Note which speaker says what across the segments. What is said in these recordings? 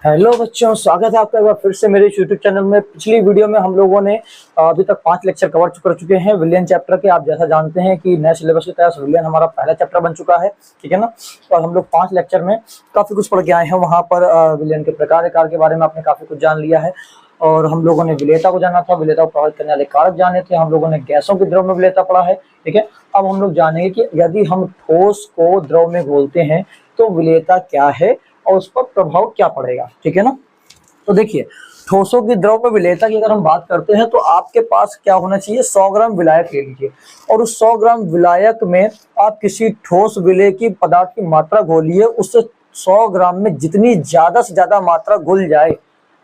Speaker 1: Hello बच्चों, स्वागत है आपका एक बार फिर से मेरे यूट्यूब चैनल में। पिछली वीडियो में हम लोगों ने अभी तक 5 लेक्चर कवर कर चुके हैं विलियन चैप्टर के। आप जैसा जानते हैं कि नए सिलेबस के तहत विलियन हमारा पहला चैप्टर बन चुका है, ठीक है ना। और हम लोग 5 लेक्चर में काफी कुछ पढ़ के आए हैं। वहाँ पर विलियन के प्रकार के बारे में आपने काफी कुछ जान लिया है। और हम लोगों ने विलेयता को जाना था, विलेयता को प्रभावित करने वाले कारक जाने थे। हम लोगों ने गैसों के द्रव में विलेयता पढ़ा है, ठीक है। अब हम लोग जानेंगे कि यदि हम ठोस को द्रव में घोलते हैं तो विलेयता क्या है और उस पर प्रभाव क्या पड़ेगा, ठीक है ना। तो देखिए, ठोसों की द्रव में विलेयता की अगर हम बात करते हैं तो आपके पास क्या होना चाहिए, 100 ग्राम विलायक ले लीजिए। और उस 100 ग्राम विलायक में आप किसी ठोस विलेय की पदार्थ की मात्रा घोलिए। उससे 100 ग्राम में जितनी ज्यादा से ज्यादा मात्रा घुल जाए,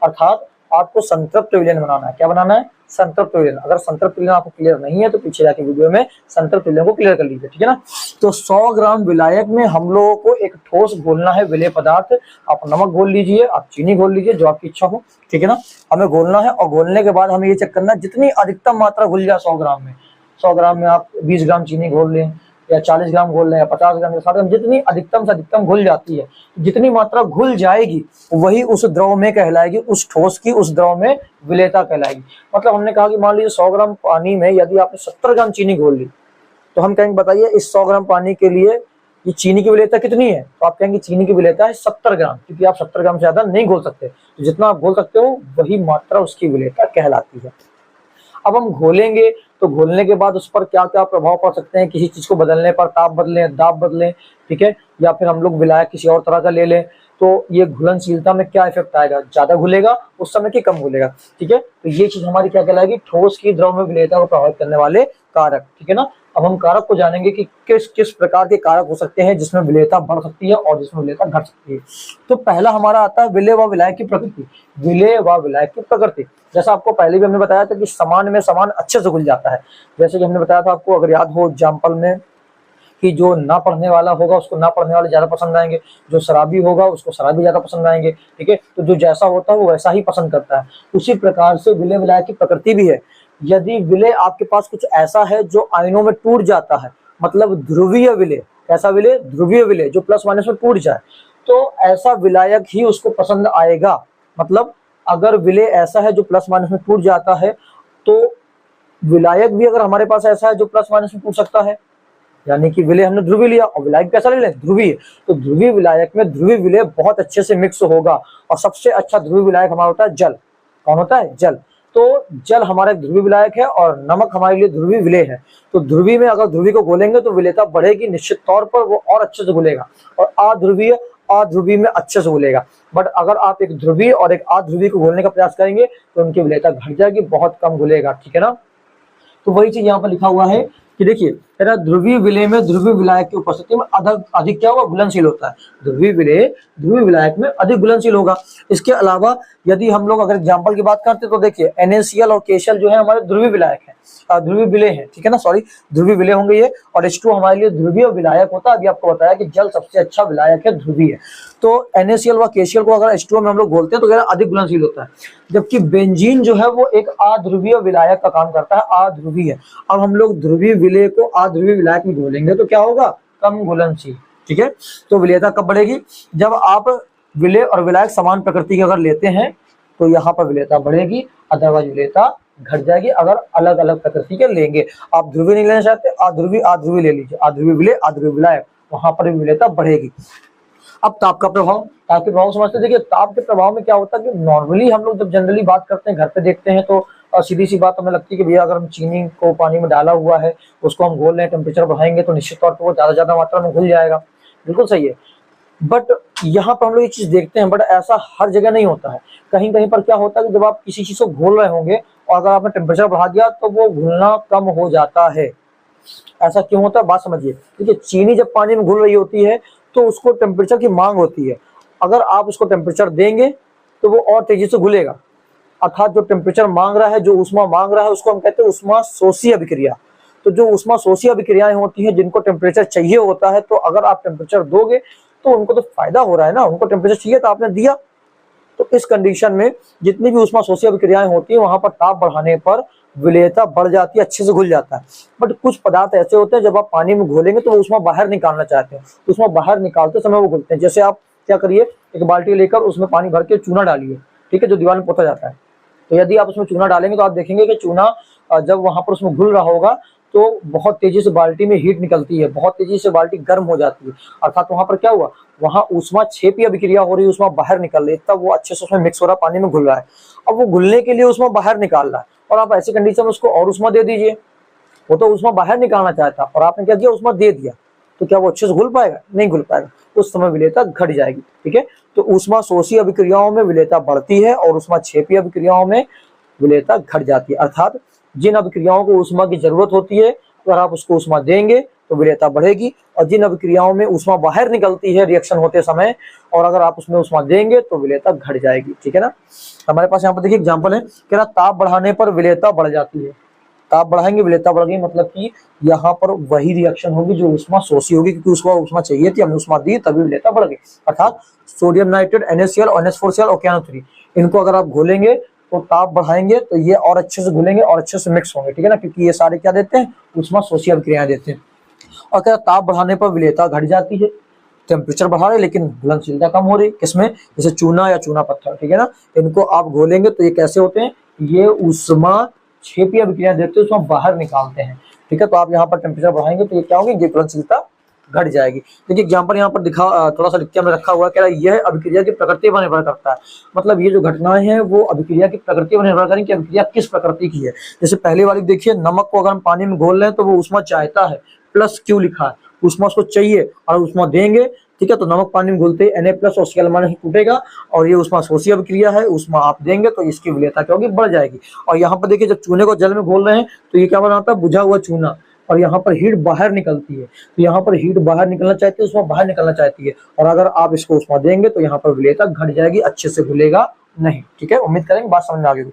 Speaker 1: अर्थात आपको संतृप्त विलयन बनाना है। क्या बनाना है? संतृप्त विलयन। अगर संतृप्त विलयन आपको क्लियर नहीं है तो पीछे जाके वीडियो में संतृप्त विलयन को क्लियर कर लीजिए, ठीक है ना। तो 100 ग्राम विलायक में हम लोगों को एक ठोस घोलना है विलेय पदार्थ। आप नमक घोल लीजिए, आप चीनी घोल लीजिए, जो आपकी इच्छा हो, ठीक है ना। हमें घोलना है और घोलने के बाद हमें ये चेक करना है जितनी अधिकतम मात्रा घुल जाए 100 ग्राम में। 100 ग्राम में आप 20 ग्राम चीनी घोल लें या 40 ग्राम घोल लें या 50 ग्राम या 60 ग्राम, जितनी अधिकतम से अधिकतम घुल जाती है, जितनी मात्रा घुल जाएगी वही उस द्रव में कहलाएगी, उस ठोस की उस द्रव में विलेयता कहलाएगी। मतलब हमने कहा कि मान लीजिए 100 ग्राम पानी में यदि आपने 70 ग्राम चीनी घोल ली तो हम कहेंगे बताइए इस 100 ग्राम पानी के लिए ये चीनी की विलेयता कितनी है। तो आप कहेंगे चीनी की विलेयता है 70 ग्राम, क्योंकि आप 70 ग्राम से ज्यादा नहीं घोल सकते। तो जितना आप घोल सकते हो वही मात्रा उसकी विलेयता कहलाती है। अब हम घोलेंगे तो घोलने के बाद उस पर क्या क्या प्रभाव पड़ सकते हैं। किसी चीज को बदलने पर ताप बदलें, दाब बदलें, ठीक है। या फिर हम लोग विलायक किसी और तरह का ले लें तो ये घुलनशीलता में क्या इफेक्ट आएगा, ज्यादा घुलेगा उस समय कि कम घुलेगा, ठीक है। तो ये चीज हमारी क्या कहलाएगी, ठोस की द्रव में विलेयता को प्रभावित करने वाले कारक, ठीक है ना। अब हम कारक को जानेंगे कि किस किस प्रकार के कारक हो सकते हैं जिसमें विलेयता बढ़ सकती है और जिसमें विलेयता घट सकती है। तो पहला हमारा आता है विलेय व विलायक की प्रकृति। विलेय व विलायक की प्रकृति, जैसा आपको पहले भी हमने बताया था कि समान में समान अच्छे से घुल जाता है। जैसे कि हमने बताया था आपको, अगर याद हो एग्जाम्पल में, कि जो ना पढ़ने वाला होगा उसको ना पढ़ने वाले ज्यादा पसंद आएंगे, जो शराबी होगा उसको शराबी ज्यादा पसंद आएंगे, ठीक है। तो जो जैसा होता है वो वैसा ही पसंद करता है। उसी प्रकार से विलेय विलायक की प्रकृति भी है। यदि विलेय आपके पास कुछ ऐसा है जो आयनों में टूट जाता है, मतलब ध्रुवीय विलेय। कैसा विलेय? ध्रुवीय विलेय, जो प्लस माइनस में टूट जाए, तो ऐसा विलायक ही उसको पसंद आएगा। मतलब अगर विलेय ऐसा है जो प्लस माइनस में टूट जाता है तो विलायक भी अगर हमारे पास ऐसा है जो प्लस माइनस में टूट सकता है, यानी कि विलेय हमने ध्रुवीय लिया और विलायक कैसा ले लें, ध्रुवीय। तो ध्रुवीय विलायक में ध्रुवीय विलेय बहुत अच्छे से मिक्स होगा। और सबसे अच्छा ध्रुवीय विलायक हमारा होता है जल। कौन होता है? जल। तो जल हमारा एक ध्रुवीय विलायक है और नमक हमारे लिए ध्रुवीय विलेय है। तो ध्रुवीय में अगर ध्रुवीय को घोलेंगे तो विलेयता बढ़ेगी निश्चित तौर पर, वो और अच्छे से घुलेगा। और अध्रुवीय में अच्छे से घुलेगा। बट अगर आप एक ध्रुवीय और एक अध्रुवीय को घोलने का प्रयास करेंगे तो उनकी विलेयता घट जाएगी, बहुत कम घुलेगा, ठीक है ना। तो वही चीज यहाँ पर लिखा हुआ है कि देखिए, ध्रुवीय विलेय में ध्रुवीय विलायक की उपस्थिति में अधिक क्या होगा, घुलनशील होता है। ध्रुवीय विलेय ध्रुवीय विलायक में अधिक घुलनशील होगा। इसके अलावा यदि हम लोग अगर एग्जांपल की बात करते हैं तो देखिए, NaCl और KCl जो है हमारे ध्रुवीय विलायक है, ध्रुवीय विलेय है, ठीक है ना, सॉरी ध्रुवीय विलेय होंगे ये। और H2 हमारे लिए ध्रुवीय विलायक होता है। अभी आपको बताया कि जल सबसे अच्छा विलायक है, ध्रुवीय। तो NaCl व KCl को अगर H2O में हम लोग घोलते हैं तो अधिक घुलनशील होता है। जबकि बेंजीन जो है वो एक अध्रुवीय विलायक का काम करता है, अध्रुवीय। अब हम लोग ध्रुवीय विलेय को अध्रुवीय विलायक में घोलेंगे तो क्या होगा, कम घुलनशील, ठीक है। तो विलेयता कब बढ़ेगी, जब आप विलेय और विलायक समान प्रकृति के अगर लेते हैं तो यहाँ पर विलेयता बढ़ेगी, अदरवाइज विलेयता घट जाएगी अगर अलग अलग प्रकृति के लेंगे। आप ध्रुवीय नहीं लेना चाहते, अध्रुवीय ले लीजिए, अध्रुवीय विलेय अध्रुवीय विलायक, वहां पर विलेयता बढ़ेगी। अब ताप का प्रभाव, ताप के प्रभाव समझते हैं। देखिए, ताप के प्रभाव में क्या होता है कि नॉर्मली हम लोग जब जनरली बात करते हैं, घर पे देखते हैं तो सीधी सी बात हमें लगती है कि भैया अगर हम चीनी को पानी में डाला हुआ है उसको हम घोल लें, टेम्परेचर बढ़ाएंगे तो निश्चित तौर पर वो ज्यादा मात्रा में घुल जाएगा। बिल्कुल सही है। बट यहाँ पर हम लोग ये चीज देखते हैं, बट ऐसा हर जगह नहीं होता है। कहीं कहीं पर क्या होता है कि जब आप किसी चीज को घोल रहे होंगे और अगर आपने टेम्परेचर बढ़ा दिया तो वो घुलना कम हो जाता है। ऐसा क्यों होता है, बात समझिए। देखिए, चीनी जब पानी में घुल रही होती है तो उसको टेम्परेचर की मांग होती है। अगर आप उसको टेम्परेचर देंगे तो वो और तेजी से घुलेगा। अर्थात जो टेम्परेचर मांग रहा है, जो ऊष्मा मांग रहा है, उसको हम कहते हैं ऊष्मा शोषी अभिक्रिया। तो जो ऊष्मा शोषी अभिक्रियाएं होती हैं जिनको टेम्परेचर चाहिए होता है, तो अगर आप टेम्परेचर दोगे तो उनको तो फायदा हो रहा है ना, उनको टेम्परेचर चाहिए तो आपने दिया। तो इस कंडीशन में जितनी भी ऊष्मा शोषी अभिक्रियाएं होती है वहां पर ताप बढ़ाने पर विलेयता बढ़ जाती है, अच्छे से घुल जाता है। बट कुछ पदार्थ ऐसे होते हैं जब आप पानी में घोलेंगे तो वो ऊष्मा बाहर निकालना चाहते हैं, ऊष्मा बाहर निकालते समय वो घुलते हैं। जैसे आप क्या करिए, एक बाल्टी लेकर उसमें पानी भर के चूना डालिए, ठीक है, जो दीवार में पोता जाता है। तो यदि आप उसमें चूना डालेंगे तो आप देखेंगे कि चूना जब वहां पर उसमें घुल रहा होगा तो बहुत तेजी से बाल्टी में हीट निकलती है, बहुत तेजी से बाल्टी गर्म हो जाती है, अर्थात वहां पर क्या हुआ, वहां ऊष्मा क्षेपीय अभिक्रिया हो रही है, ऊष्मा बाहर निकल रही है, तब वो अच्छे से उसमें मिक्स हो रहा है, पानी में घुल रहा है। अब वो घुलने के लिए ऊष्मा बाहर निकाल रहा है और आप ऐसी कंडीशन में उसको और ऊष्मा दे दीजिए। वो तो ऊष्मा बाहर निकालना चाहता और आपने क्या किया, ऊष्मा दे दिया, तो क्या वो अच्छे से घुल पाएगा? नहीं घुल पाएगा, उस समय विलेयता घट जाएगी। ठीक है, तो ऊष्मा शोषी अभिक्रियाओं में विलेयता बढ़ती है और ऊष्मा क्षेपीय अभिक्रियाओं में विलेयता घट जाती है। अर्थात जिन अभिक्रियाओं को ऊष्मा की जरूरत होती है अगर आप उसको ऊष्मा देंगे तो विलेयता बढ़ेगी, और जिन अभिक्रियाओं में ऊष्मा बाहर निकलती है रिएक्शन होते समय और अगर आप उसमें ऊष्मा देंगे तो विलेयता घट जाएगी। ठीक है ना। हमारे पास यहाँ पर देखिए एग्जाम्पल है, कह रहा ताप बढ़ाने पर विलेयता बढ़ जाती है। ताप बढ़ाएंगे विलेयता बढ़ गई, मतलब कि यहाँ पर वही रिएक्शन होगी जो ऊष्मा शोषी होगी, क्योंकि उसको ऊष्मा चाहिए थी, हमने ऊष्मा दी तभी विलेयता बढ़ गई। अर्थात सोडियम नाइट्रेट NaCl और NH4Cl और OCNO3 इनको अगर आप घोलेंगे तो ताप बढ़ाएंगे तो ये और अच्छे से घुलेंगे और अच्छे से मिक्स होंगे। ठीक है ना, क्योंकि ये सारे क्या देते हैं, ऊष्मा शोषी अभिक्रियाएं देते हैं। और क्या ताप बढ़ाने पर विलेयता घट जाती है, टेम्परेचर बढ़ा रहे लेकिन घुलनशीलता कम हो रही, किसमें, जैसे चूना या चूना पत्थर। ठीक है ना, इनको आप घोलेंगे तो ये कैसे होते हैं, ये ऊष्मा क्षेपीय अभिक्रिया देते हैं, उसमें बाहर निकालते हैं। ठीक है, तो आप यहाँ पर टेम्परेचर बढ़ाएंगे तो ये क्या होगी, घुलनशीलता घट जाएगी। देखिए एग्जाम्पल यहाँ पर दिखा, थोड़ा सा लिख के हमने रखा हुआ है, कह रहा है यह अभिक्रिया की प्रकृति पर निर्भर करता है। मतलब ये जो घटनाएं हैं वो अभिक्रिया की प्रकृति पर निर्भर करें कि अभिक्रिया किस प्रकृति की है। जैसे पहली वाली देखिए, नमक को अगर हम पानी में घोल लें तो वो ऊष्मा चाहता है, प्लस क्यों लिखा है, ऊष्मा उसको चाहिए और ऊष्मा देंगे। ठीक है, तो नमक पानी में घुलते ही Na+ और Cl- टूटेगा और ये ऊष्मा शोषी अभिक्रिया है, ऊष्मा आप देंगे तो इसकी विलेयता क्या होगी, बढ़ जाएगी। और यहाँ पर देखिए, जब चूने को जल में घोल रहे हैं तो ये क्या बनाता है, बुझा हुआ चूना, और यहाँ पर हीट बाहर निकलती है, तो यहाँ पर हीट बाहर निकलना चाहती है, उसमें बाहर निकलना चाहती है, और अगर आप इसको उष्मा देंगे तो यहाँ पर विलेयता घट जाएगी, अच्छे से घुलेगा नहीं। ठीक है, उम्मीद करेंगे बात समझ में आ गई।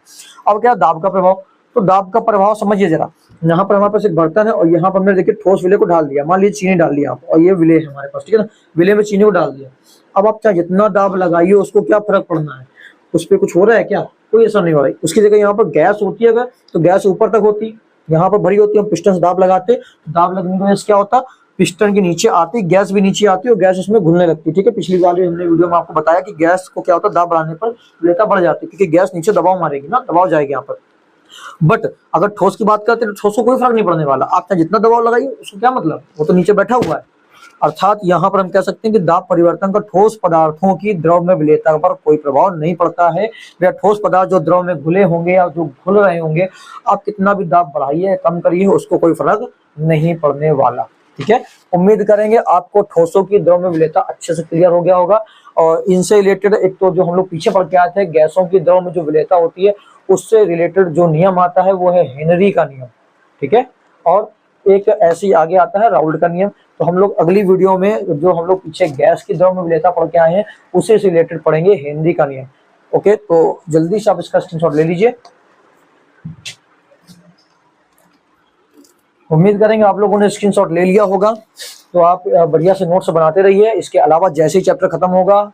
Speaker 1: अब क्या दाब का प्रभाव, तो दाब का प्रभाव समझिए जरा। यहाँ पर हमारे पास एक बर्तन है और यहाँ पर हमने देखिए ठोस विलेय को डाल दिया, मान लीजिए चीनी डाल दिया आप, और ये विलेय है हमारे पास। ठीक है ना, विलेय में चीनी को डाल दिया। अब आप चाहे जितना दाब लगाइए उसको क्या फर्क पड़ना है, उस पर कुछ हो रहा है क्या, कोई असर नहीं हो रहा है। उसकी जगह यहाँ पर गैस होती है अगर, तो गैस ऊपर तक होती, यहाँ पर भरी होती है, हम पिस्टन से दाब लगाते, दाब लगने की वजह से क्या होता, पिस्टन के नीचे आती, गैस भी नीचे आती और गैस उसमें घुलने लगती। ठीक है, पिछली वाली हमने वीडियो में आपको बताया कि गैस को क्या होता है, दाब बढ़ाने पर विलेयता बढ़ जाती है, क्योंकि गैस नीचे दबाव मारेगी ना, दबाव जाएगी यहाँ पर। बट अगर ठोस की बात करते हैं तो ठोस को कोई फर्क नहीं पड़ने वाला, आप जितना दबाव लगाइए उसको क्या मतलब, वो तो नीचे बैठा हुआ है। अर्थात यहाँ पर हम कह सकते हैं कि दाब परिवर्तन का ठोस पदार्थों की द्रव में विलेयता पर कोई प्रभाव नहीं पड़ता है। या ठोस पदार्थ जो द्रव में घुले होंगे या जो घुल रहे होंगे, आप कितना भी दाब बढ़ाइए कम करिए, उसको कोई फर्क नहीं पड़ने वाला। ठीक है, उम्मीद करेंगे आपको ठोसों की द्रव में विलेयता अच्छे से क्लियर हो गया होगा। और इनसे रिलेटेड एक तो जो हम लोग पीछे पढ़ के आए थे, गैसों की द्रव में जो विलेयता होती है उससे रिलेटेड जो नियम आता है वो है हेनरी का नियम। ठीक है, और एक ऐसे ही आगे आता है राउल्ट का नियम। तो हम लोग अगली वीडियो में जो हम लोग पीछे गैस की द्रव में विलेयता पढ़ के आए हैं उसी से रिलेटेड पढ़ेंगे हेनरी का नियम। ओके, तो जल्दी से आप इसका स्क्रीनशॉट ले लीजिए। उम्मीद करेंगे आप लोगों ने स्क्रीनशॉट ले लिया होगा, तो आप बढ़िया से नोट्स बनाते रहिए। इसके अलावा जैसे ही चैप्टर खत्म होगा,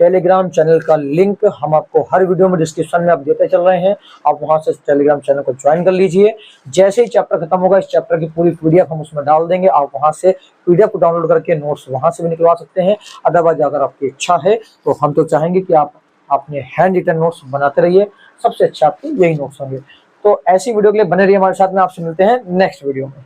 Speaker 1: टेलीग्राम चैनल का लिंक हम आपको हर वीडियो में डिस्क्रिप्शन में आप देते चल रहे हैं, आप वहां से टेलीग्राम चैनल को ज्वाइन कर लीजिए। जैसे ही चैप्टर खत्म होगा, इस चैप्टर की पूरी PDF हम उसमें डाल देंगे, आप वहां से PDF को डाउनलोड करके नोट्स वहां से भी निकलवा सकते हैं। अदरवाइज अगर आपकी इच्छा है तो हम तो चाहेंगे कि आप अपने हैंड रिटन नोट्स बनाते रहिए, सबसे अच्छा आपके यही नोट्स होंगे। तो ऐसी वीडियो के लिए बने रहिए हमारे साथ में, आपसे मिलते हैं नेक्स्ट वीडियो में।